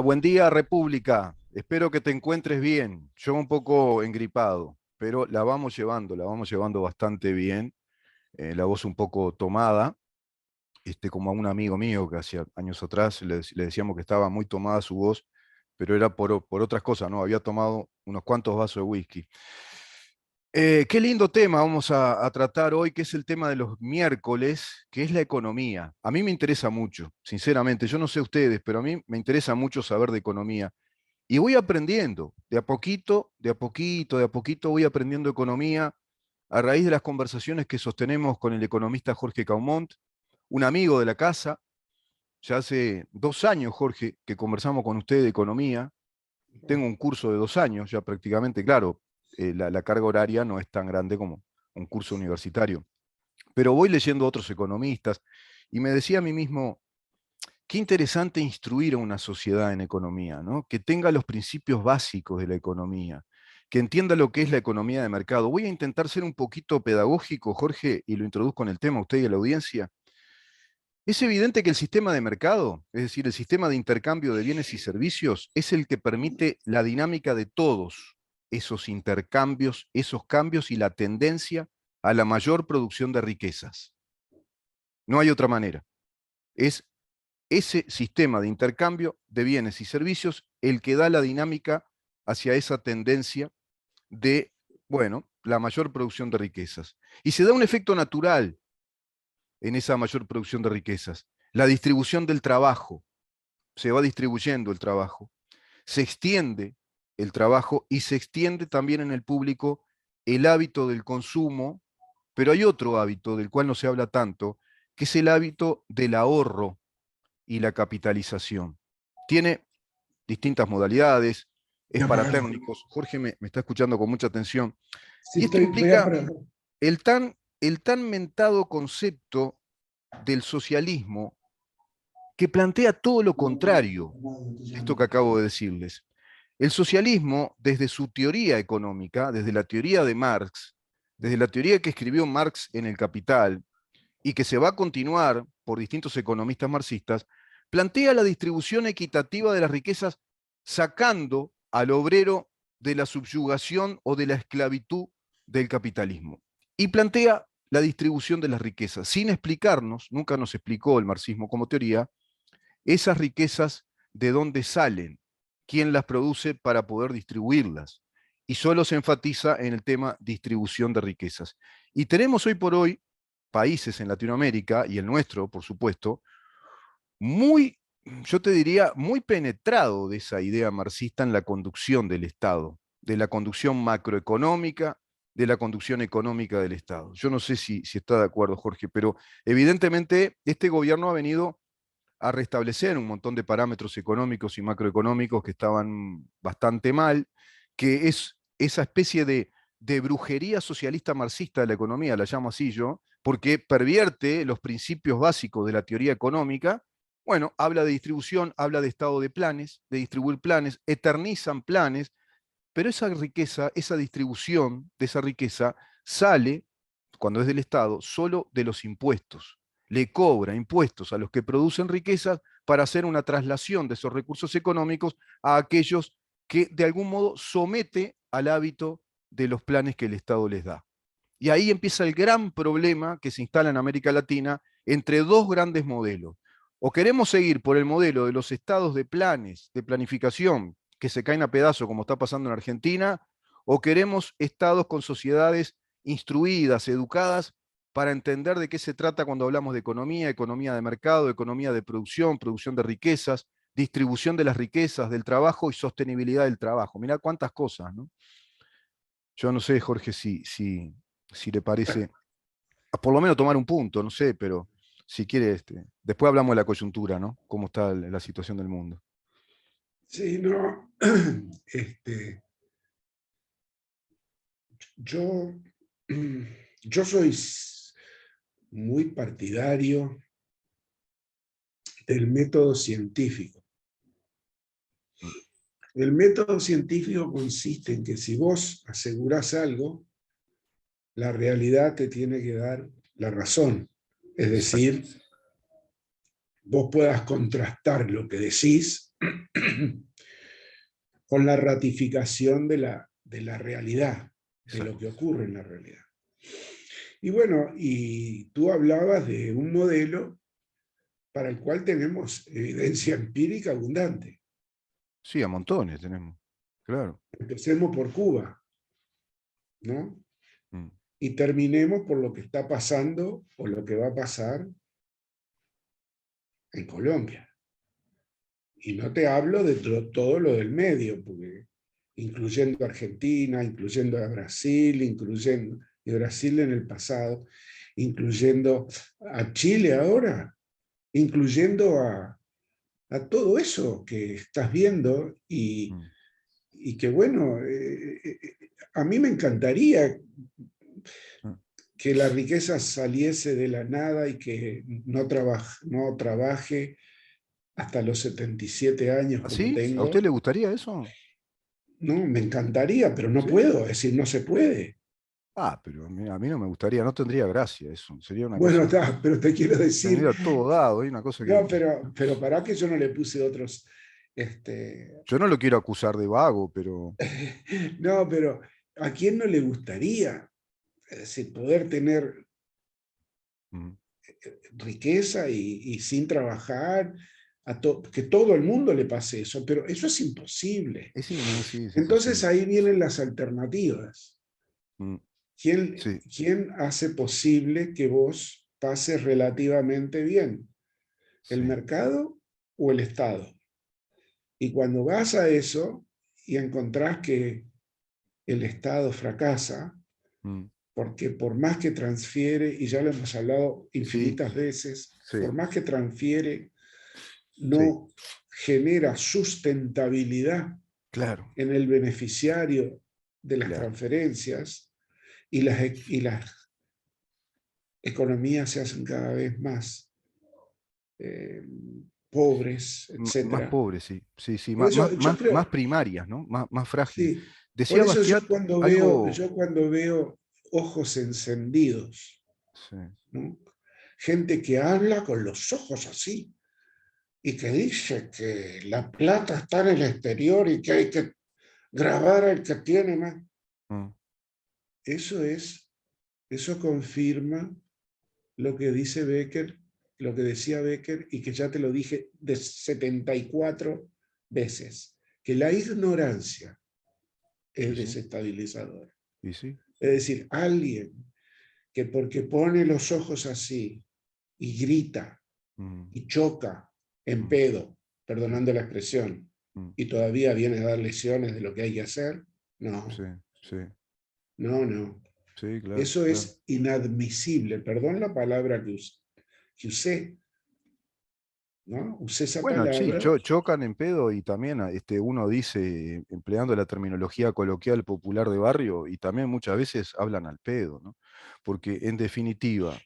Buen día República. Espero que te encuentres bien. Yo un poco engripado, pero la vamos llevando bastante bien. La voz un poco tomada, como a un amigo mío que hacía años atrás le decíamos que estaba muy tomada su voz, pero era por otras cosas, ¿no? Había tomado unos cuantos vasos de whisky. Qué lindo tema vamos a tratar hoy, que es el tema de los miércoles, que es la economía. A mí me interesa mucho, sinceramente. Yo no sé ustedes, pero a mí me interesa mucho saber de economía. Y voy aprendiendo, de a poquito, de a poquito, de a poquito voy aprendiendo economía a raíz de las conversaciones que sostenemos con el economista Jorge Caumont, un amigo de la casa. Ya hace 2 años, Jorge, que conversamos con usted de economía. Tengo un curso de 2 años, ya prácticamente, claro, la carga horaria no es tan grande como un curso universitario. Pero voy leyendo a otros economistas y me decía a mí mismo, qué interesante instruir a una sociedad en economía, ¿no? Que tenga los principios básicos de la economía, que entienda lo que es la economía de mercado. Voy a intentar ser un poquito pedagógico, Jorge, y lo introduzco en el tema a usted y a la audiencia. Es evidente que el sistema de mercado, es decir, el sistema de intercambio de bienes y servicios, es el que permite la dinámica de todos esos intercambios, esos cambios y la tendencia a la mayor producción de riquezas. No hay otra manera. Es ese sistema de intercambio de bienes y servicios el que da la dinámica hacia esa tendencia de, bueno, la mayor producción de riquezas. Y se da un efecto natural en esa mayor producción de riquezas. La distribución del trabajo. Se va distribuyendo el trabajo. Se extiende el trabajo y se extiende también en el público el hábito del consumo, pero hay otro hábito del cual no se habla tanto, que es el hábito del ahorro y la capitalización. Tiene distintas modalidades, es para Ajá. técnicos. Jorge me está escuchando con mucha atención. Sí, Y esto voy a implica el tan mentado concepto del socialismo que plantea todo lo contrario de esto que acabo de decirles. El socialismo, desde su teoría económica, desde la teoría de Marx, desde la teoría que escribió Marx en El Capital, y que se va a continuar por distintos economistas marxistas, plantea la distribución equitativa de las riquezas sacando al obrero de la subyugación o de la esclavitud del capitalismo. Y plantea la distribución de las riquezas, sin explicarnos, nunca nos explicó el marxismo como teoría, esas riquezas de dónde salen, quién las produce para poder distribuirlas. Y solo se enfatiza en el tema distribución de riquezas. Y tenemos hoy por hoy países en Latinoamérica, y el nuestro, por supuesto, muy, yo te diría, muy penetrado de esa idea marxista en la conducción del Estado, de la conducción macroeconómica, de la conducción económica del Estado. Yo no sé si está de acuerdo, Jorge, pero evidentemente este gobierno ha venido a restablecer un montón de parámetros económicos y macroeconómicos que estaban bastante mal, que es esa especie de brujería socialista marxista de la economía, la llamo así yo, porque pervierte los principios básicos de la teoría económica. Bueno, habla de distribución, habla de estado de planes, de distribuir planes, eternizan planes, pero esa riqueza, esa distribución de esa riqueza sale, cuando es del Estado, solo de los impuestos. Le cobra impuestos a los que producen riquezas para hacer una traslación de esos recursos económicos a aquellos que de algún modo somete al hábito de los planes que el Estado les da. Y ahí empieza el gran problema que se instala en América Latina entre dos grandes modelos. O queremos seguir por el modelo de los estados de planes, de planificación, que se caen a pedazos como está pasando en Argentina, o queremos estados con sociedades instruidas, educadas, para entender de qué se trata cuando hablamos de economía, economía de mercado, economía de producción, producción de riquezas, distribución de las riquezas, del trabajo y sostenibilidad del trabajo. Mirá cuántas cosas, ¿no? Yo no sé, Jorge, si le parece, por lo menos tomar un punto, no sé, pero si quiere, después hablamos de la coyuntura, ¿no? Cómo está la situación del mundo. Sí, no. Este, yo, yo soy muy partidario del método científico. El método científico consiste en que si vos asegurás algo, la realidad te tiene que dar la razón. Es decir, Exacto. vos puedas contrastar lo que decís con la ratificación de la realidad, de lo que Exacto. ocurre en la realidad. Y bueno, y tú hablabas de un modelo para el cual tenemos evidencia empírica abundante. Sí, a montones tenemos. Claro. Empecemos por Cuba, ¿no? Mm. Y terminemos por lo que está pasando o lo que va a pasar en Colombia. Y no te hablo de todo lo del medio, porque incluyendo a Argentina, incluyendo a Brasil, incluyendo y Brasil en el pasado, incluyendo a Chile ahora, incluyendo a todo eso que estás viendo Mm. y que bueno, a mí me encantaría Mm. que la riqueza saliese de la nada y que no trabaje hasta los 77 años como ¿Así? ¿A usted tengo. le gustaría eso? No, me encantaría, pero no ¿Sí? puedo, es decir, no se puede. Ah, pero a mí no me gustaría, no tendría gracia eso. Sería una Bueno, cosa, está, pero te quiero decir, tendría todo dado, hay una cosa que no, pero para que yo no le puse otros, este, yo no lo quiero acusar de vago, pero no, pero ¿a quién no le gustaría? Es decir, poder tener mm, riqueza y sin trabajar, que todo el mundo le pase eso, pero eso es imposible. sí, no, sí, es Entonces imposible. ahí vienen las alternativas. Mm, ¿Quién, sí, quién hace posible que vos pases relativamente bien? ¿El sí. mercado o el Estado? Y cuando vas a eso y encontrás que el Estado fracasa, Mm, porque por más que transfiere, y ya lo hemos hablado sí, infinitas veces, sí, por más que transfiere, sí, no genera sustentabilidad claro, en el beneficiario de las claro. transferencias y las economías se hacen cada vez más eh, pobres, Más etcétera. pobres, sí, sí, sí, Por eso yo más creo, primarias, ¿no? Más frágiles. sí, por Decía eso Bastiat algo, yo cuando veo ojos encendidos, sí, ¿no? Gente que habla con los ojos así y que dice que la plata está en el exterior y que hay que grabar al que tiene más. mm, Eso es, eso confirma lo que dice Becker, lo que decía Becker y que ya te lo dije de 74 veces, que la ignorancia es y sí, desestabilizadora. y sí, Es decir, alguien que porque pone los ojos así y grita mm, y choca en mm, pedo, mm, perdonando la expresión, mm, y todavía viene a dar lecciones de lo que hay que hacer, sí, no, sí, no. sí, claro, Eso claro. es inadmisible. Perdón la palabra que usé, ¿no? Usé esa Bueno, sí, palabra. chocan en pedo y también uno dice, empleando la terminología coloquial popular de barrio, y también muchas veces hablan al pedo, ¿no? Porque en definitiva,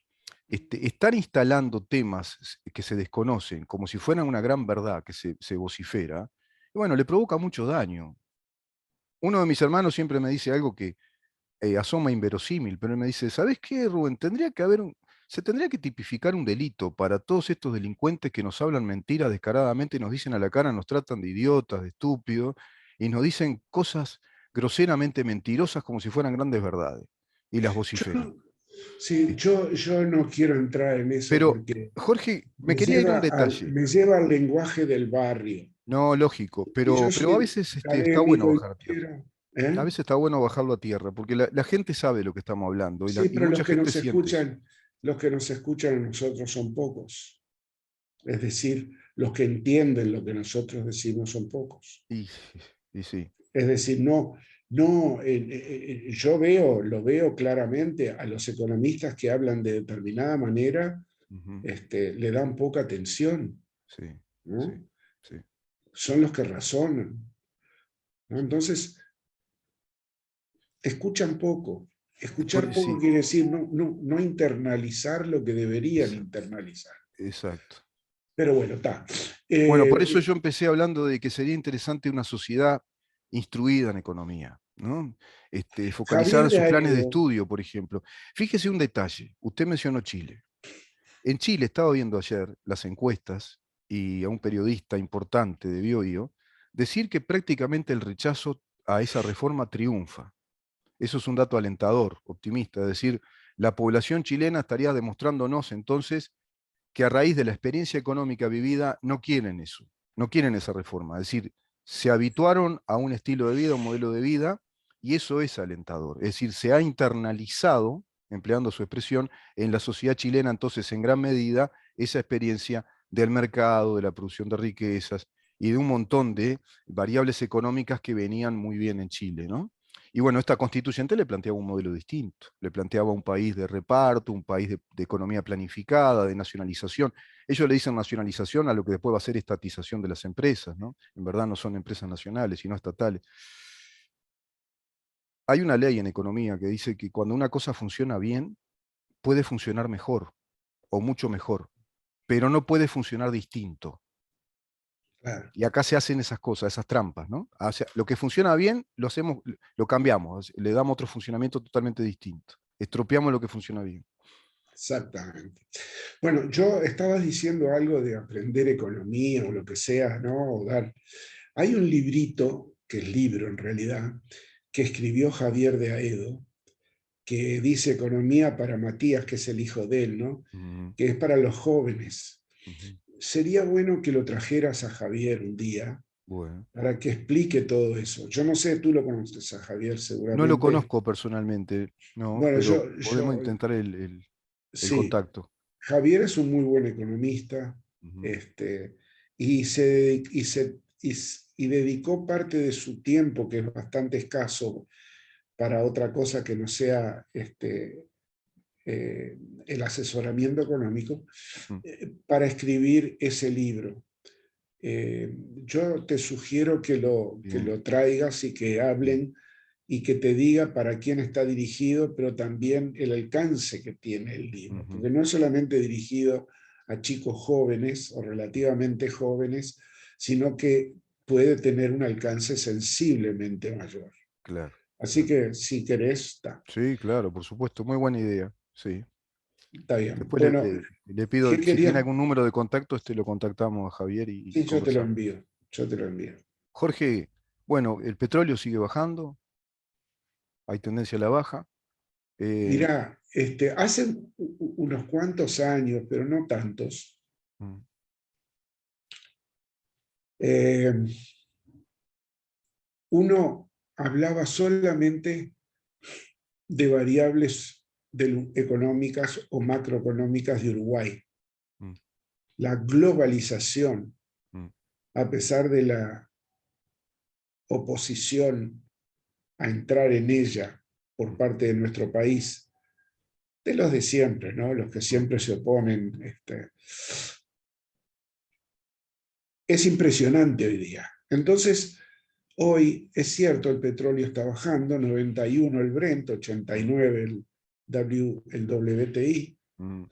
están instalando temas que se desconocen como si fueran una gran verdad que se vocifera, y bueno, le provoca mucho daño. Uno de mis hermanos siempre me dice algo que asoma inverosímil, pero él me dice, ¿sabes qué, Rubén? Se tendría que tipificar un delito para todos estos delincuentes que nos hablan mentiras descaradamente, nos dicen a la cara, nos tratan de idiotas, de estúpidos, y nos dicen cosas groseramente mentirosas como si fueran grandes verdades, y las Yo vociferan. no, sí, ¿Sí? yo no quiero entrar en eso Pero, porque Jorge, me quería ir a un detalle. me lleva al lenguaje del barrio. No, lógico, Y yo pero a soy veces está bueno académico y bajar a tierra. quiero, A ¿eh? veces está bueno bajarlo a tierra, porque la gente sabe de lo que estamos hablando Sí, y pero mucha gente siente eso. los que nos escuchan a nosotros son pocos. Es decir, los que entienden lo que nosotros decimos son pocos. Y, y sí. Es decir, yo lo veo claramente a los economistas que hablan de determinada manera, Ujú. le dan poca atención, Sí, sí, ¿no? sí, Son los que razonan, ¿no? sí. Entonces, escuchan poco. Escuchar poco Sí, quiere decir no internalizar lo que deberían esa- internalizar. exacto. Pero bueno, está. Bueno, por eso yo empecé hablando de que sería interesante una sociedad instruida en economía, ¿no? Focalizada Javier en de sus planes de Aedo, estudio, por ejemplo. Fíjese un detalle. Usted mencionó Chile. En Chile estaba viendo ayer las encuestas y a un periodista importante de BioBio decir que prácticamente el rechazo a esa reforma triunfa. Eso es un dato alentador, optimista, es decir, la población chilena estaría demostrándonos entonces que a raíz de la experiencia económica vivida no quieren eso, no quieren esa reforma. Es decir, se habituaron a un estilo de vida, un modelo de vida, y eso es alentador. Es decir, se ha internalizado, empleando su expresión, en la sociedad chilena entonces en gran medida esa experiencia del mercado, de la producción de riquezas y de un montón de variables económicas que venían muy bien en Chile, ¿no? Y bueno, esta constituyente le planteaba un modelo distinto, le planteaba un país de reparto, un país de economía planificada, de nacionalización. Ellos le dicen nacionalización a lo que después va a ser estatización de las empresas, ¿no? En verdad no son empresas nacionales, sino estatales. Hay una ley en economía que dice que cuando una cosa funciona bien, puede funcionar mejor o mucho mejor, pero no puede funcionar distinto. Claro, Y acá se hacen esas cosas, esas trampas, ¿no? Lo que funciona bien, lo hacemos, lo cambiamos, le damos otro funcionamiento totalmente distinto. Estropeamos lo que funciona bien. exactamente. Bueno, yo estaba diciendo algo de aprender economía o lo que sea, ¿no? O dar. Hay un librito, que es libro en realidad, que escribió Javier de Aedo, que dice Economía para Matías, que es el hijo de él, ¿no? Ujú, Que es para los jóvenes. ujú. Sería bueno que lo trajeras a Javier un día Bueno. para que explique todo eso. Yo no sé, tú lo conoces a Javier No lo seguramente. conozco personalmente, no, Bueno, pero podemos intentar el sí, contacto. Javier es un muy buen economista, Ujú, este, y dedicó parte de su tiempo, que es bastante escaso, para otra cosa que no sea el asesoramiento económico, mm, para escribir ese libro. Yo te sugiero que bien, lo traigas y que bien, hablen y que te diga para quién está dirigido, pero también el alcance que tiene el libro, ujú, porque no es solamente dirigido a chicos jóvenes o relativamente jóvenes, sino que puede tener un alcance sensiblemente mayor. claro, Así claro. que si querés, Sí, claro, por supuesto, muy buena idea. Sí. está bien. Después Bueno, le pido, ¿qué si tiene querías? algún número de contacto, lo contactamos a Javier y Sí, yo te lo conversamos. envío, yo te lo envío. Jorge, bueno, el petróleo sigue bajando, hay tendencia a la baja. Eh, Mirá, hace unos cuantos años, pero no tantos, mm, eh, uno hablaba solamente de variables económicas o macroeconómicas de Uruguay. mm, La globalización, mm, a pesar de la oposición a entrar en ella por mm, parte de nuestro país, de los de siempre, ¿no? Los que mm, siempre se oponen, es impresionante hoy día. Entonces, hoy es cierto, el petróleo está bajando, 91 el Brent, mm, 89 el WTI. mm.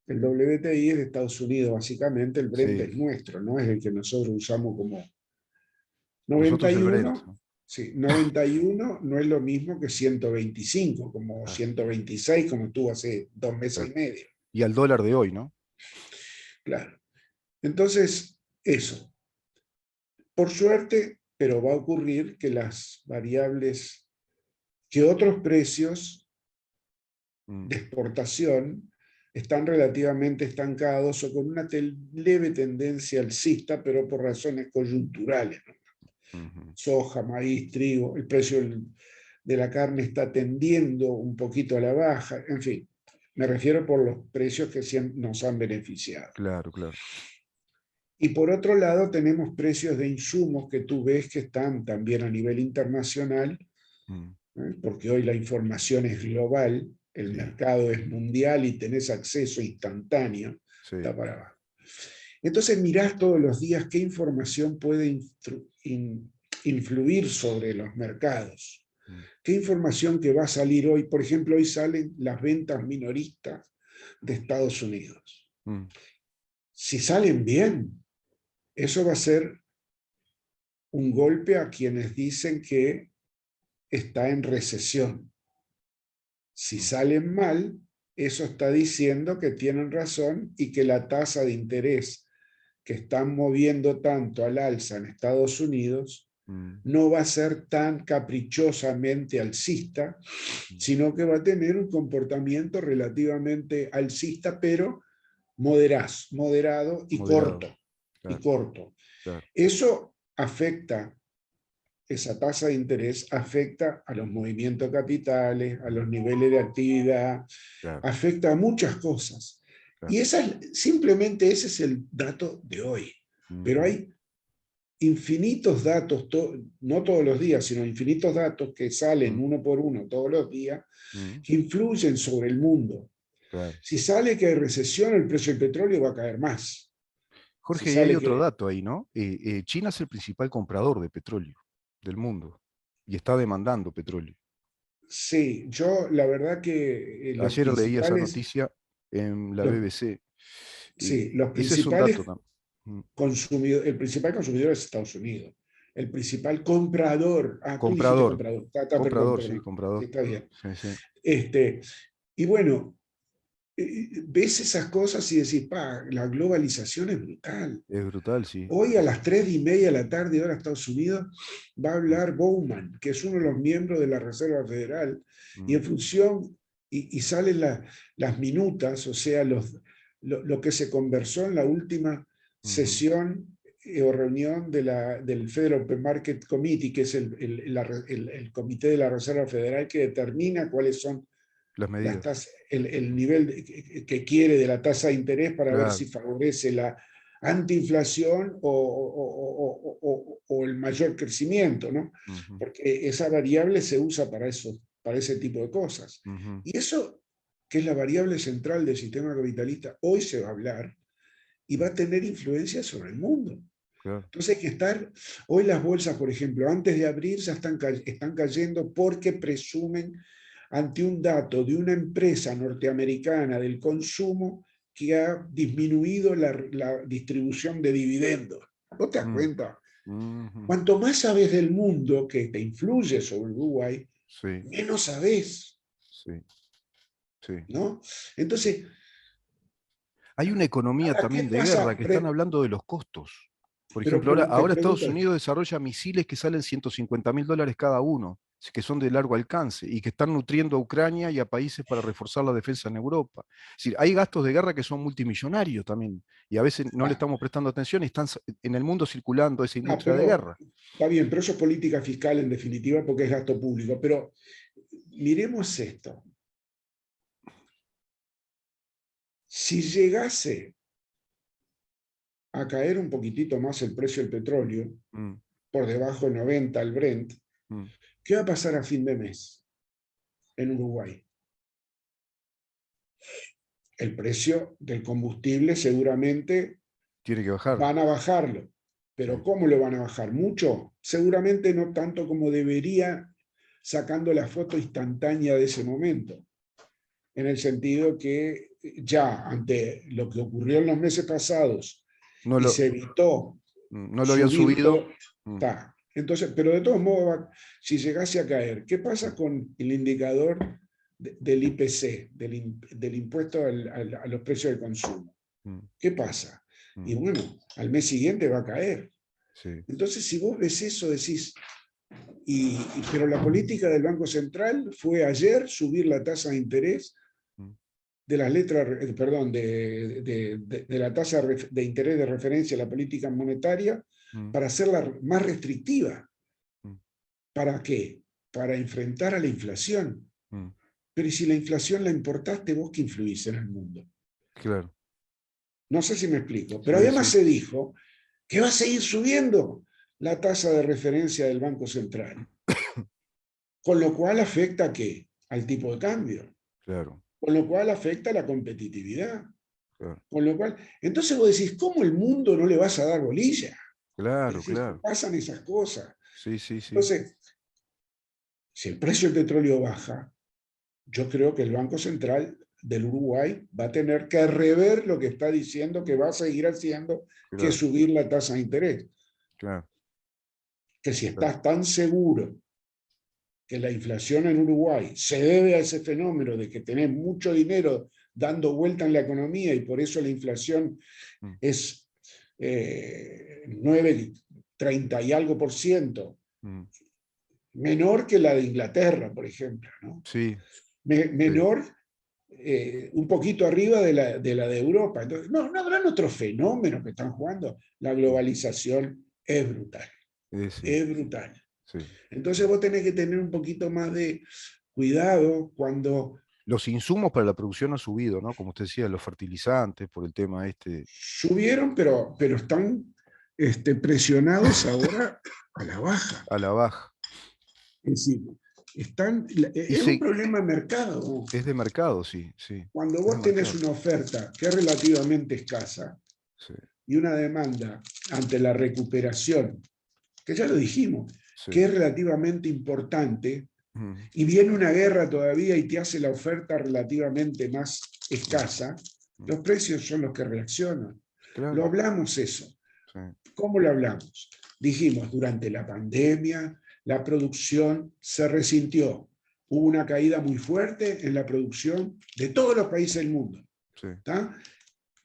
El WTI es de Estados Unidos, básicamente, el Brent Sí, es nuestro, no es el que nosotros usamos como nosotros el Brent, 91. ¿no? Sí, 91 no es lo mismo que 125, como Claro, 126, como estuvo hace 2 meses claro. y medio. Y al dólar de hoy, ¿no? Claro. Entonces, eso. Por suerte, pero va a ocurrir que las variables, que otros precios Mm, de exportación están relativamente estancados o con una leve tendencia alcista, pero por razones coyunturales, ¿no? ujú. Soja, maíz, trigo, el precio de la carne está tendiendo un poquito a la baja, en fin, me refiero por los precios que nos han beneficiado. Claro, claro. Y por otro lado, tenemos precios de insumos que tú ves que están también a nivel internacional, Mm, porque hoy la información es global, el sí, mercado es mundial y tenés acceso instantáneo, sí. está para abajo. Entonces mirás todos los días qué información puede influir sobre los mercados. Mm, ¿Qué información que va a salir hoy? Por ejemplo, hoy salen las ventas minoristas de Estados Unidos. mm, Si salen bien, eso va a ser un golpe a quienes dicen que está en recesión. Si mm, salen mal, eso está diciendo que tienen razón y que la tasa de interés que están moviendo tanto al alza en Estados Unidos mm, no va a ser tan caprichosamente alcista, mm. sino que va a tener un comportamiento relativamente alcista, pero moderado y Moderado, corto. Y claro, corto. claro, Eso afecta, esa tasa de interés afecta a los movimientos capitales, a los niveles de actividad, claro. afecta a muchas cosas. Claro. Y simplemente ese es el dato de hoy. Pero Ujú, hay infinitos datos, no todos los días, sino infinitos datos que salen mm, uno por uno todos los días, mm, que influyen sobre el mundo. claro. Si sale que hay recesión, el precio del petróleo va a caer más. Si Jorge, y hay sale otro que dato ahí, ¿no? China es el principal comprador de petróleo del mundo y está demandando petróleo. sí, yo la verdad que Ayer leí esa noticia en la los, BBC. sí, los Ese es un dato principales también. Mm, consumidores, el principal consumidor es Estados Unidos. El principal comprador, tú dijiste comprador, comprador, perdón, comprador, sí, perdón, sí, comprador. está bien. Sí, sí. Este, y bueno, ves esas cosas y decís, la globalización es brutal. Es brutal, sí. Hoy a Sí, sí. las 3:30 de la tarde, hora Estados Unidos, va a Mm, hablar Bowman, que es uno de los miembros de la Reserva Federal, y en mm, función, y salen las minutas, o sea, lo que se conversó en la última ujú. sesión o reunión del Federal Open Market Committee, que es el comité de la Reserva Federal que determina cuáles son Las medidas. el nivel que quiere de la tasa de interés para ver si Claro. favorece la antiinflación o el mayor crecimiento, ¿no? Ujú, Porque esa variable se usa para ese tipo de cosas. ujú, Y eso, que es la variable central del sistema capitalista, hoy se va a hablar y va a tener influencia sobre el mundo. claro. Entonces hay que estar, hoy las bolsas, por ejemplo, antes de abrir ya están cayendo porque presumen ante un dato de una empresa norteamericana del consumo que ha disminuido la distribución de dividendos. ¿No te das Mm, cuenta? ujú. Cuanto más sabes del mundo que te influye sobre Uruguay, Sí, menos sabes, sí, sí. ¿no? Entonces, Hay una economía ahora, ¿qué también de guerra pasa? que están hablando de los costos. Por Pero ejemplo, te ahora Estados pregunto, Unidos desarrolla misiles que salen $150.000 cada uno, que son de largo alcance y que están nutriendo a Ucrania y a países para reforzar la defensa en Europa. Es decir, hay gastos de guerra que son multimillonarios también y a veces no le ah, estamos prestando atención y están en el mundo circulando esa industria de pero guerra. está bien, pero eso es política fiscal en definitiva porque es gasto público. Pero miremos esto. Si llegase a caer un poquitito más el precio del petróleo, Mm, por debajo de 90 al Brent, mm. ¿qué va a pasar a fin de mes en Uruguay? El precio del combustible seguramente Tiene que bajar. van a bajarlo. Sí, Pero ¿cómo lo van a bajar? ¿Mucho? Seguramente no tanto como debería, sacando la foto instantánea de ese momento. En el sentido que ya ante lo que ocurrió en los meses pasados no y lo, se evitó no lo habían subido. subirlo, Mm, está. Entonces, pero de todos modos, si llegase a caer, ¿qué pasa mm, con el indicador del IPC, del impuesto a los precios del consumo? mm, ¿Qué pasa? Y mm. bueno, al mes siguiente va a caer. Sí, Entonces, si vos ves eso, decís, pero la política del Banco Central fue ayer subir la tasa de interés mm, de las letras, perdón, de la tasa de interés de referencia a la política monetaria mm, para hacerla más restrictiva. mm, ¿Para qué? Para enfrentar a la inflación. mm. Pero ¿y si la inflación la importaste vos que influís en el mundo? Claro. No sé si me explico. Pero Sí, además sí. se dijo que va a seguir subiendo la tasa de referencia del Banco Central. Con lo cual afecta ¿a qué? Al tipo de cambio. Claro, Con lo cual afecta a la competitividad. claro, Con lo cual, entonces vos decís, ¿cómo el mundo no le vas a dar bolilla? Es claro, decir, claro. pasan esas cosas. Sí, sí, sí. Entonces, si el precio del petróleo baja, yo creo que el Banco Central del Uruguay va a tener que rever lo que está diciendo que va a seguir haciendo, que Claro, subir la tasa de interés. claro, Que si claro. estás tan seguro que la inflación en Uruguay se debe a ese fenómeno de que tenés mucho dinero dando vuelta en la economía y por eso la inflación mm, es 9, 30 y algo por ciento, mm. menor que la de Inglaterra, por ejemplo, ¿no? Sí, sí, Menor, un poquito arriba de Europa. Entonces, no habrán otros fenómenos que están jugando. La mm, globalización es brutal, sí, es brutal. sí. Entonces vos tenés que tener un poquito más de cuidado cuando Los insumos para la producción han subido, ¿no? Como usted decía, los fertilizantes, por el tema este, subieron, pero están presionados ahora a la baja. a la baja. Es decir, Y es un problema de mercado. es de mercado, sí, sí. Cuando Es de vos tenés mercado. una oferta que es relativamente escasa Sí, y una demanda ante la recuperación, que ya lo dijimos, sí. que es relativamente importante, Mm, y viene una guerra todavía y te hace la oferta relativamente más mm, escasa, mm. los precios son los que reaccionan. Lo Claro, hablamos eso. sí. ¿Cómo lo hablamos? Dijimos, durante la pandemia, la producción se resintió. Hubo una caída muy fuerte en la producción de todos los países del mundo. Sí, ¿Tá?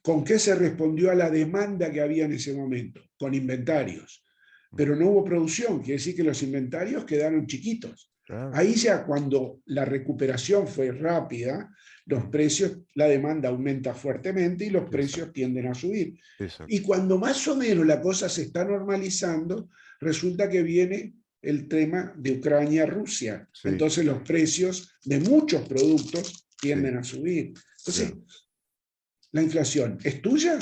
¿Con qué se respondió a la demanda que había en ese momento? Con inventarios. mm, Pero no hubo producción, quiere decir que los inventarios quedaron chiquitos. claro. Ahí ya cuando la recuperación fue rápida, los Mm, precios, la demanda aumenta fuertemente y los exacto, precios tienden a subir. Y exacto. cuando más o menos la cosa se está normalizando, resulta que viene el tema de Ucrania-Rusia. Sí, Entonces los precios de muchos productos sí, tienden a subir. Entonces, claro. ¿la inflación es tuya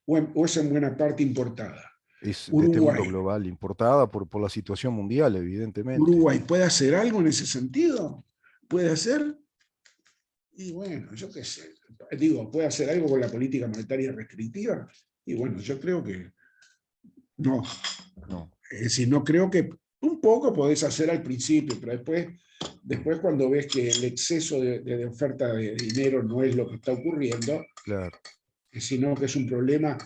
o es en buena parte importada? Es de este mundo Uruguay. global, importada por la situación mundial, evidentemente. ¿Uruguay puede hacer algo en ese sentido? ¿Puede hacer? Y bueno, yo qué sé. Digo, ¿puede hacer algo con la política monetaria restrictiva? Y bueno, yo creo que no. No. Es decir, no creo que un poco podés hacer al principio, pero Mm, después cuando ves que el exceso de oferta de dinero no es lo que está ocurriendo, claro, sino que es un problema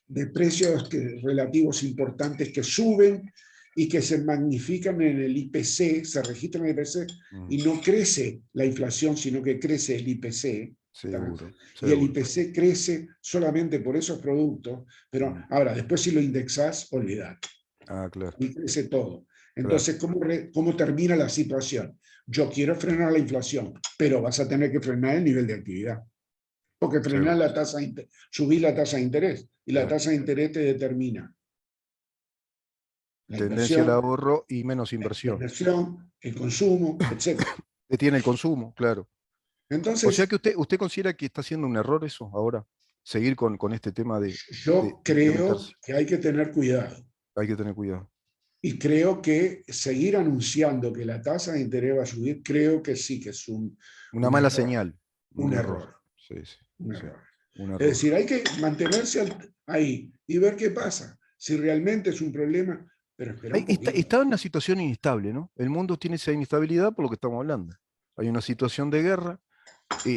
de precios relativos importantes que suben y que se magnifican en el IPC, se registran en el IPC mm, y no crece la inflación, sino que crece el IPC. ¿Tá? seguro, Y el seguro. IPC crece solamente por esos productos, pero Mm, ahora, después si lo indexás, olvidate, ah, claro, y crece todo. claro. Entonces, ¿cómo termina la situación? Yo quiero frenar la inflación, pero vas a tener que frenar el nivel de actividad. Porque frenar Seguro, la tasa, subir la tasa de interés, y la claro. tasa de interés te determina la Tendencia al inversión, ahorro y menos la inversión. inversión, el consumo, etc. Detiene el consumo, claro. O sea que Entonces, usted considera que está haciendo un error eso ahora, seguir con este tema yo de creo incrementarse. que hay que tener cuidado Hay que tener cuidado. y creo que seguir anunciando que la tasa de interés va a subir, creo que sí que es Una un mala error, señal, un un error. error, Sí, sí, un sí, error. un Es error. decir, hay que mantenerse ahí y ver qué pasa. Si realmente es un problema, pero espera un poquito. Está en una situación inestable, ¿no? El mundo tiene esa inestabilidad por lo que estamos hablando. Hay una situación de guerra,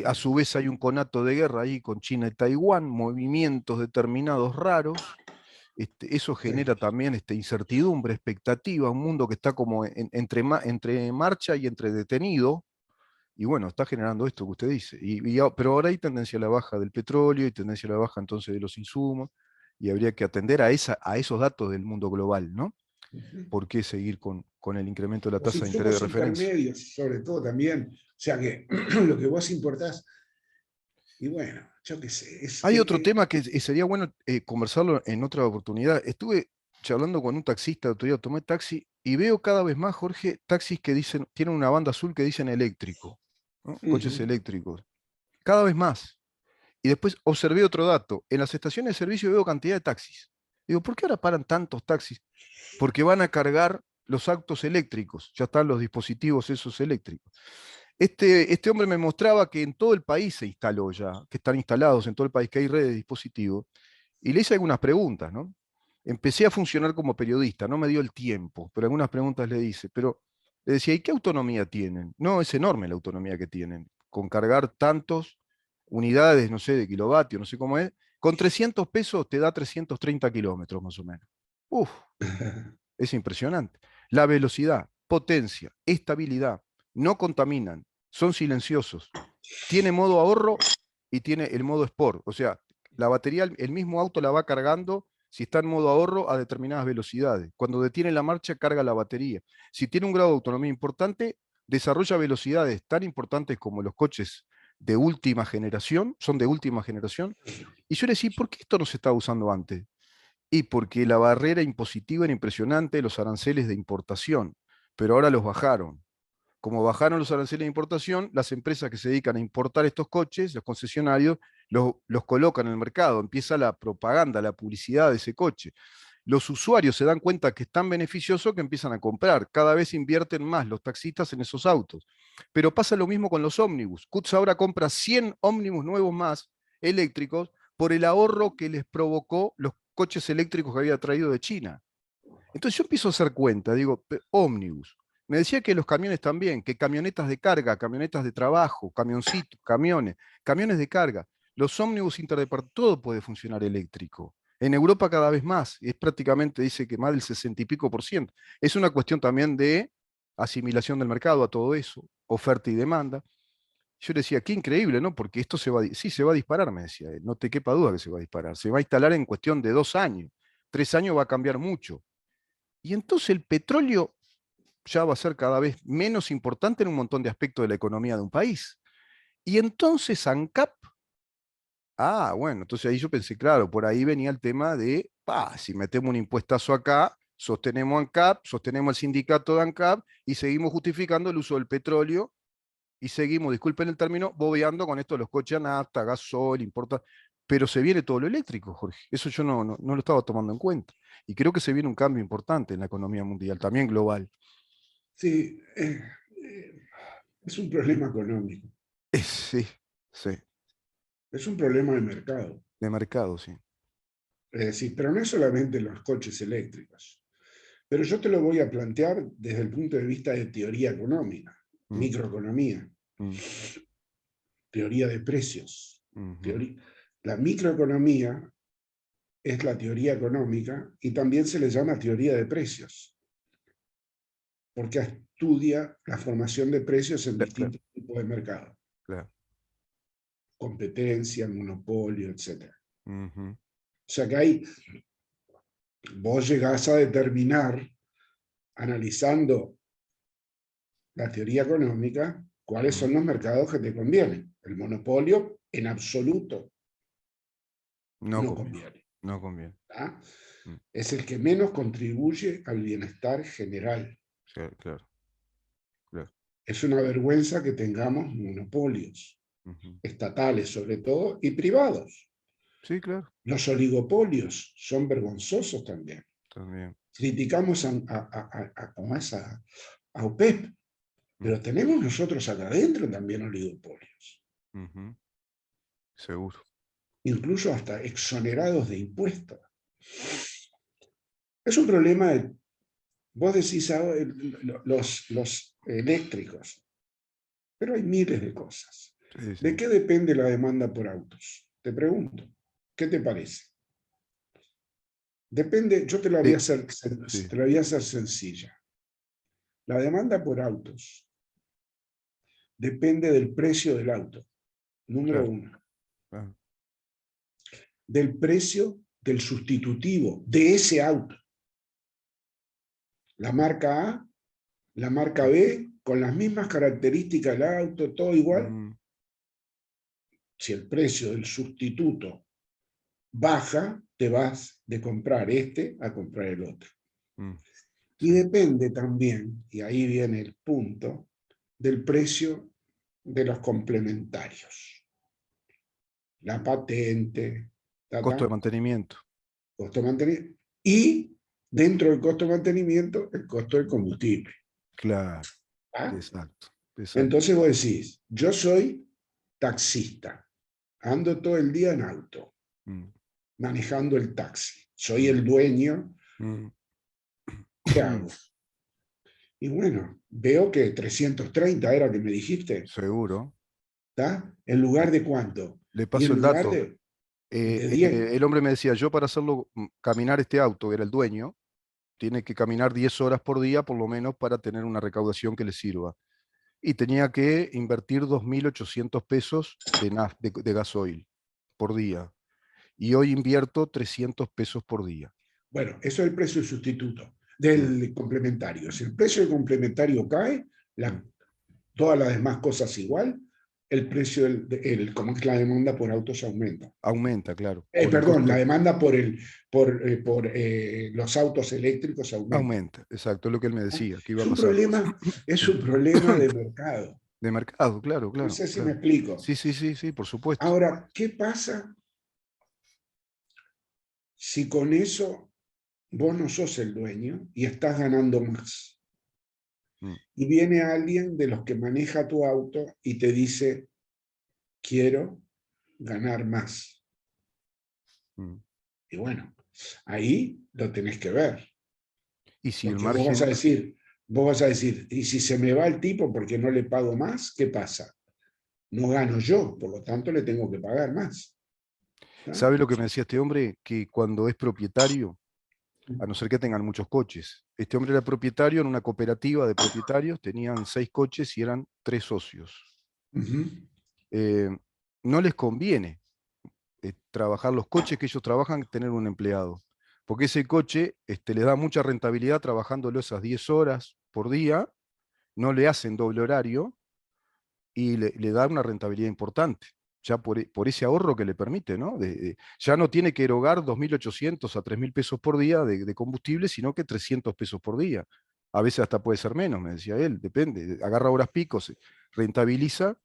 a su vez hay un conato de guerra ahí con China y Taiwán, movimientos determinados raros. Eso Sí. genera también incertidumbre, expectativa, un mundo que está como entre marcha y entre detenido, y bueno, está generando esto que usted dice. Pero ahora hay tendencia a la baja del petróleo y tendencia a la baja entonces de los insumos, y habría que atender a esos datos del mundo global, ¿no? Ujú. ¿Por qué seguir con el incremento de la Los tasa de interés de insumos referencia? intermedios, sobre todo también. O sea que lo que vos importás, y bueno, yo qué sé, Hay otro tema que sería bueno conversarlo en otra oportunidad. Estuve charlando con un taxista, el otro día tomé taxi y veo cada vez más, Jorge, taxis que dicen, tienen una banda azul que dicen eléctrico, ¿no? Coches ujú. eléctricos. Cada vez más. Y después observé otro dato. En las estaciones de servicio veo cantidad de taxis. Digo, ¿por qué ahora paran tantos taxis? Porque van a cargar los autos eléctricos. Ya están los dispositivos esos eléctricos. Este hombre me mostraba que en todo el país se instaló ya, que están instalados en todo el país, que hay redes de dispositivos, y le hice algunas preguntas, ¿no? Empecé a funcionar como periodista, no me dio el tiempo, pero algunas preguntas le hice, pero le decía, ¿y qué autonomía tienen? No, es enorme la autonomía que tienen, con cargar tantos unidades, no sé, de kilovatio, no sé cómo es, con 300 pesos te da 330 kilómetros más o menos. Uf, es impresionante. La velocidad. potencia, estabilidad, no contaminan, son silenciosos, tiene modo ahorro y tiene el modo Sport. O sea, la batería, el mismo auto la va cargando si está en modo ahorro a determinadas velocidades. Cuando detiene la marcha, carga la batería. Si tiene un grado de autonomía importante, desarrolla velocidades tan importantes como los coches de última generación, son de última generación. Y yo le decía, ¿por qué esto no se estaba usando antes? Y porque la barrera impositiva era impresionante, los aranceles de importación, pero ahora los bajaron. Como bajaron los aranceles de importación, las empresas que se dedican a importar estos coches, los concesionarios, los colocan en el mercado, empieza la propaganda, la publicidad de ese coche. Los usuarios se dan cuenta que es tan beneficioso que empiezan a comprar. Cada vez invierten más los taxistas en esos autos. Pero pasa lo mismo con los ómnibus. Cutts ahora compra 100 ómnibus nuevos más eléctricos por el ahorro que les provocó los coches eléctricos que había traído de China. Entonces yo empiezo a hacer cuenta, digo, ómnibus. Me decía que los camiones también, que camionetas de carga, camionetas de trabajo, camioncitos, camiones, camiones de carga, los ómnibus interdepartamentales, todo puede funcionar eléctrico. En Europa cada vez más, es prácticamente, dice que más del 60 y pico por ciento. Es una cuestión también de asimilación del mercado a todo eso, oferta y demanda. Yo le decía, qué increíble, ¿no? Porque esto se va, sí, se va a disparar, me decía él, no te quepa duda que se va a disparar. Se va a instalar en cuestión de 2 años, 3 años va a cambiar mucho. Y entonces el petróleo ya va a ser cada vez menos importante en un montón de aspectos de la economía de un país. Y entonces ANCAP, bueno, entonces ahí yo pensé, claro, por ahí venía el tema de, si metemos un impuestazo acá, sostenemos ANCAP, sostenemos el sindicato de ANCAP y seguimos justificando el uso del petróleo y seguimos, disculpen el término, bobeando con esto de los coches a nafta, gasol, importa, pero se viene todo lo eléctrico, Jorge. Eso yo no lo estaba tomando en cuenta. Y creo que se viene un cambio importante en la economía mundial, también global. Sí, es un problema económico, Sí, sí, es un problema de mercado. de mercado, sí. Es decir, pero no es solamente los coches eléctricos. Pero yo te lo voy a plantear desde el punto de vista de teoría económica, Mm, microeconomía, mm, teoría de precios. ujú. La microeconomía es la teoría económica y también se le llama teoría de precios, porque estudia la formación de precios en Claro, claro, distintos tipos de mercados, claro. competencia, monopolio, etc. Ujú, O sea que ahí vos llegás a determinar, analizando la teoría económica, cuáles mm. son los mercados que te convienen. El monopolio en absoluto No no conviene, conviene. no conviene. ¿Tá? Mm, Es el que menos contribuye al bienestar general. sí, claro, claro. Es una vergüenza que tengamos monopolios, Ujú. estatales sobre todo, y privados. Sí, claro, Los oligopolios son vergonzosos también. también. Criticamos a OPEP, Mm, pero tenemos nosotros acá adentro también oligopolios, ujú, seguro. incluso hasta exonerados de impuestos. Es un problema de, vos decís los eléctricos, pero hay miles de cosas. Sí, ¿De sí. qué depende la demanda por autos? Te pregunto, ¿qué te parece? Depende, yo te la voy a Sí, hacer, sí. te la voy a hacer sencilla. La demanda por autos depende del precio del auto, número Claro. uno. Claro. Del precio del sustitutivo de ese auto. La marca A, la marca B, con las mismas características del auto, todo igual. Mm, Si el precio del sustituto baja, te vas de comprar este a comprar el otro. mm, Y sí. depende también, y ahí viene el punto, del precio de los complementarios. La patente, Costo de ta, mantenimiento. costo de mantenimiento, y dentro del costo de mantenimiento, el costo del combustible. Claro, ¿Ah? exacto, exacto. Entonces vos decís, yo soy taxista, ando todo el día en auto, Mm, manejando el taxi, soy mm, el dueño, mm. ¿qué hago? Y bueno, veo que 330 era que me dijiste, Seguro. ¿está? ¿En lugar de cuánto? Le Y paso en el lugar dato. de 10. El hombre me decía, yo para hacerlo caminar este auto, era el dueño, tiene que caminar 10 horas por día por lo menos para tener una recaudación que le sirva. Y tenía que invertir 2.800 pesos de gasoil por día. Y hoy invierto 300 pesos por día. Bueno, eso es el precio sustituto Mm, del complementario. Si el precio del complementario cae, mm. todas las demás cosas igual, el precio, como es la demanda por autos aumenta. Aumenta, claro, por el Perdón, la costo. demanda por los autos eléctricos aumenta. Aumenta, exacto, es lo que él me decía, que iba Es a un pasar. problema, es un problema de mercado. De mercado, claro, No claro, sé si me claro. explico. Sí, sí, sí, sí, por supuesto. Ahora, ¿qué pasa si con eso vos no sos el dueño y estás ganando más? Mm, Y viene alguien de los que maneja tu auto y te dice, quiero ganar más. mm. Y bueno, ahí lo tenés que ver. Y si el Porque margen, vos vas a decir, y si se me va el tipo porque no le pago más, ¿qué pasa? No gano yo, por lo tanto le tengo que pagar más. ¿No? ¿sabe lo que me decía este hombre? Que cuando es propietario, a no ser que tengan muchos coches, este hombre era propietario en una cooperativa de propietarios, tenían 6 coches y eran 3 socios. Ujú. Eh, no les conviene trabajar los coches que ellos trabajan, tener un empleado. Porque ese coche le da mucha rentabilidad trabajándolo esas 10 horas por día, no le hacen doble horario y le da una rentabilidad importante, ya por ese ahorro que le permite, ¿no? Ya no tiene que erogar 2.800 a 3.000 pesos por día de combustible, sino que 300 pesos por día. A veces hasta puede ser menos, me decía él, depende. Agarra horas picos, rentabiliza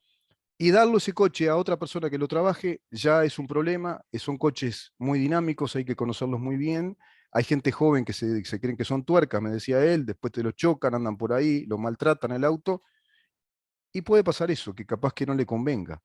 y darle ese coche a otra persona que lo trabaje ya es un problema. Son coches muy dinámicos, hay que conocerlos muy bien. Hay gente joven que se creen que son tuercas, me decía él, después te lo chocan, andan por ahí, lo maltratan el auto. Y puede pasar eso, que capaz que no le convenga.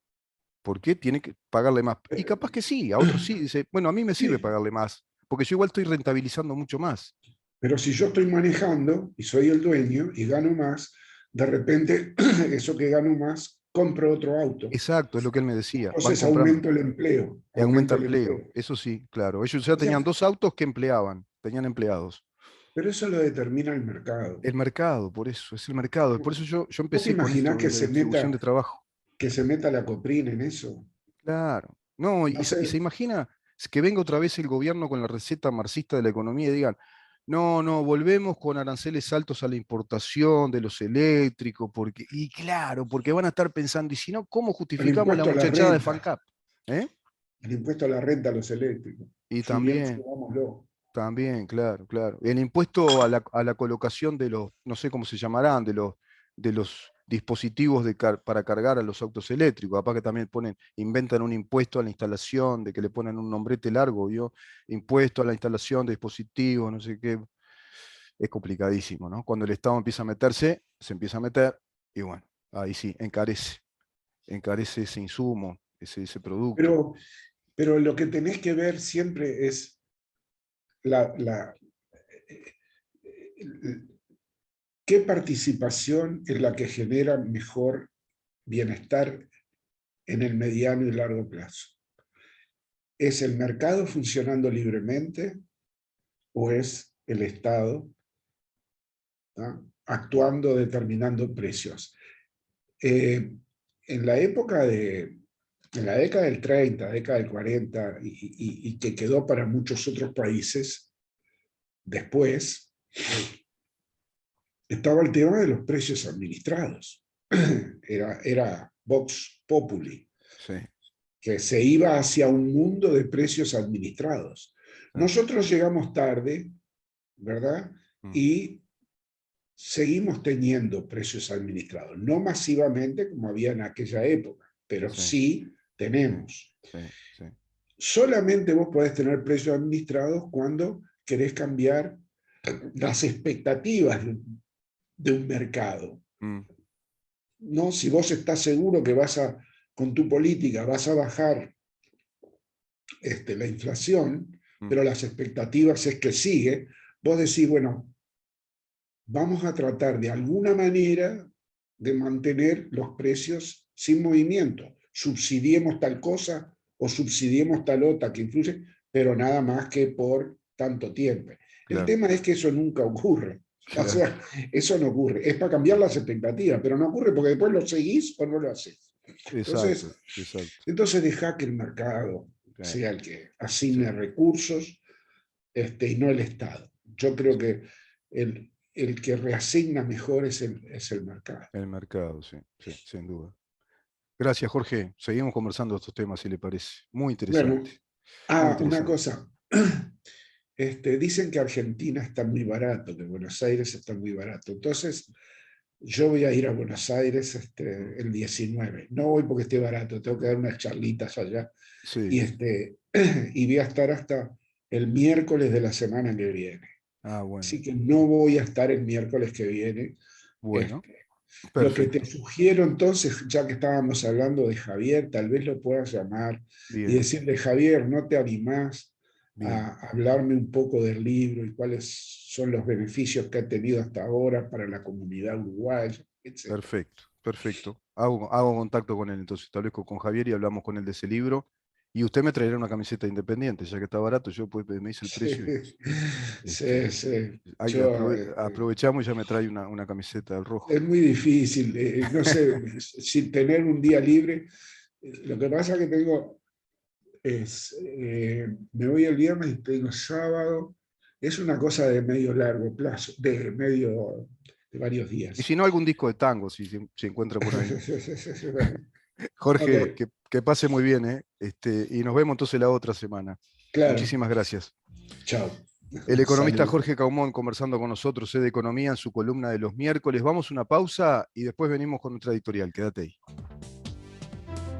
¿Por qué? Tiene que pagarle más. Y capaz que sí, a otros sí. Dice, bueno, a mí me sirve Sí, pagarle más, porque yo igual estoy rentabilizando mucho más. pero si yo estoy manejando y soy el dueño y gano más, de repente eso que gano más, compro otro auto. Exacto, es lo que él me decía. Van Entonces comprando. aumento el empleo, Y aumenta aumento el empleo. empleo. Eso sí, claro. Ellos ya O sea, tenían 2 autos que empleaban, tenían empleados. pero eso lo determina el mercado. El mercado, por eso, es el mercado. Por eso yo ¿Vos te empecé con imaginás esto de la distribución de trabajo. que se meta la coprina en eso? Claro. No, No y se sé, imagina que venga otra vez el gobierno con la receta marxista de la economía y digan, no, no, volvemos con aranceles altos a la importación de los eléctricos, porque, y claro, porque van a estar pensando, y si no, ¿cómo el justificamos la impuesto a la muchachada de renta, FANCAP? ¿Eh? el impuesto a la renta a los eléctricos. Y también, Subámoslo. también, claro, claro. El impuesto a la colocación de los, no sé cómo se llamarán, de los dispositivos para cargar a los autos eléctricos. Capaz que también inventan un impuesto a la instalación, de que le ponen un nombrete largo, ¿vio? Impuesto a la instalación de dispositivos, no sé qué. Es complicadísimo, ¿no? Cuando el Estado empieza a meterse, se empieza a meter, y bueno, ahí sí, encarece ese insumo, ese producto. Pero, pero lo que tenés que ver siempre es la, la, qué participación es la que genera mejor bienestar en el mediano y largo plazo. ¿Es el mercado funcionando libremente o es el Estado, ¿no?, actuando, determinando precios? Eh, en la época en la década del 30, década del 40, y que quedó para muchos otros países después, estaba el tema de los precios administrados. Era Vox Populi, Sí, que se iba hacia un mundo de precios administrados. sí. Nosotros llegamos tarde, ¿verdad? Mm, Y seguimos teniendo precios administrados, no masivamente como había en aquella época, pero sí, sí tenemos. sí, sí. Solamente vos podés tener precios administrados cuando querés cambiar las expectativas de un mercado. Mm, No, si vos estás seguro que con tu política vas a bajar la inflación, mm. pero las expectativas es que sigue, vos decís, bueno, vamos a tratar de alguna manera de mantener los precios sin movimiento. Subsidiemos tal cosa o subsidiemos tal otra que influye, pero nada más que por tanto tiempo. El claro, tema es que eso nunca ocurre. O claro, sea, eso no ocurre. Es para cambiar las expectativas, pero no ocurre porque después lo seguís o no lo haces. exacto, Entonces, exacto. entonces deja que el mercado Sí, sea el que sí, asigne recursos, y no el Estado. Yo creo que el que reasigna mejor es el mercado. el mercado, sí, sí, sin duda. Gracias, Jorge. Seguimos conversando de estos temas, si le parece. Muy interesante, Bueno, muy una interesante. cosa. Dicen que Argentina está muy barato, que Buenos Aires está muy barato. Entonces, yo voy a ir a Buenos Aires el 19. No voy porque esté barato, tengo que dar unas charlitas allá. Sí, Y, y voy a estar hasta el miércoles de la semana que viene. ah, bueno, Así que no voy a estar el miércoles que viene. bueno, Este, lo que te perfecto. sugiero entonces, ya que estábamos hablando de Javier, tal vez lo puedas llamar y Bien, decirle, Javier, ¿no te animás bien, a hablarme un poco del libro y cuáles son los beneficios que ha tenido hasta ahora para la comunidad uruguaya, etcétera? perfecto, perfecto. Hago contacto con él, entonces establezco con Javier y hablamos con él de ese libro. Y usted me traerá una camiseta independiente, ya que está barato, yo pues me dice el precio y Sí, este, sí. ahí Yo, aprovechamos y ya me trae una camiseta del rojo. es muy difícil, no sé, sin tener un día libre. Lo que pasa es que tengo me voy el viernes y tengo sábado. Es una cosa de medio largo plazo, de varios Y días. si no, algún disco de tango, si se encuentra por ahí. Bueno, ok, Jorge, que pase muy bien, ¿eh? Y nos vemos entonces la otra semana. claro. Muchísimas gracias. Chao. El economista Salud. Jorge Caumón conversando con nosotros, de Economía, en su columna de los miércoles. Vamos a una pausa y después venimos con nuestra editorial. Quédate ahí.